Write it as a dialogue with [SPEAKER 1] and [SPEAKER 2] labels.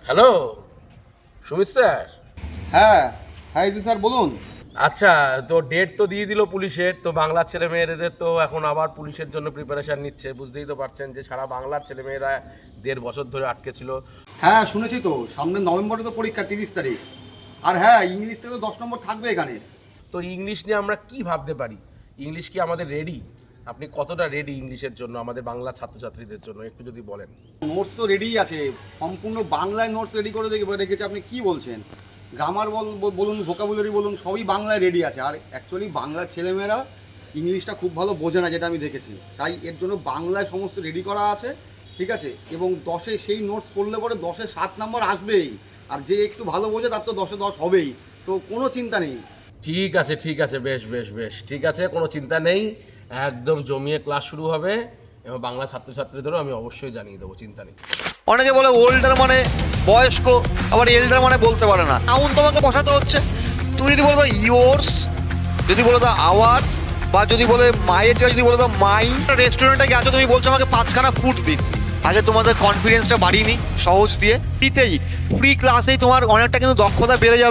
[SPEAKER 1] Hello Sumit sir.
[SPEAKER 2] হ্যাঁ হ্যাঁ জি sir বলুন।
[SPEAKER 1] আচ্ছা, তো ডেট তো দিয়ে দিল পুলিশের, তো বাংলার ছেলে মেয়েদের তো এখন আবার পুলিশের জন্য প্রিপারেশন নিচ্ছে। বুঝতেই তো পারছেন যে সারা বাংলার ছেলে মেয়েরা 1.5 বছর ধরে আটকে ছিল।
[SPEAKER 2] হ্যাঁ শুনেছি তো, সামনে নভেম্বরে তো পরীক্ষা 30 তারিখ। আর হ্যাঁ ইংলিশ থেকে তো 10 নম্বর থাকবে এখানে।
[SPEAKER 1] তো ইংলিশ নিয়ে আমরা কি ভাবতে পারি? ইংলিশ কি আমাদের রেডি? আপনি কতটা রেডি ইংলিশের জন্য, আমাদের বাংলা ছাত্রছাত্রীদের জন্য একটু যদি বলেন।
[SPEAKER 2] নোটস তো রেডিই আছে, সম্পূর্ণ বাংলায় নোটস রেডি করে রেখেছে। আপনি কি বলছেন? গ্রামার বলুন, ভোকাবুলারি বলুন, সবই বাংলায় রেডি আছে। আর অ্যাকচুয়ালি বাংলার ছেলেমেয়েরা ইংলিশটা খুব ভালো বোঝে না, যেটা আমি দেখেছি। তাই এর জন্য বাংলায় সমস্ত রেডি করা আছে, ঠিক আছে। এবং 10-এ সেই নোটস পড়লে পরে 10-এ 7 নম্বর আসবেই। আর যে একটু ভালো বোঝে তার তো 10-এ 10 হবেই। তো কোনো চিন্তা নেই।
[SPEAKER 1] ঠিক আছে ঠিক আছে, বেশ বেশ বেশ ঠিক আছে, কোনো চিন্তা নেই। একদম জমিয়ে ক্লাস শুরু হবে এবং বাংলা ছাত্রছাত্রীদেরও আমি অবশ্যই জানিয়ে দেবো, চিন্তা নেই।
[SPEAKER 3] অনেকে বলে ওল্ডার মানে বয়স্ক, আবার এল্ডার মানে বলতে পারে না। নাউন তোমাকে বসাতে হচ্ছে। তুমি যদি বলো তো ইয়োর্স, যদি বলো তো আওয়ার্স, বা যদি বলে মায়ের জায়গায় যদি বলো তো মাইন। রেস্টুরেন্টে গেছো, তুমি বলছো আমাকে 5খানা ফুড দিন। আগে তোমাদের কনফিডেন্সটা বাড়িয়ে নি সহজ দিয়ে। ফ্রিতেই, ফ্রি ক্লাসেই তোমার অনেকটা কিন্তু দক্ষতা বেড়ে যাবে।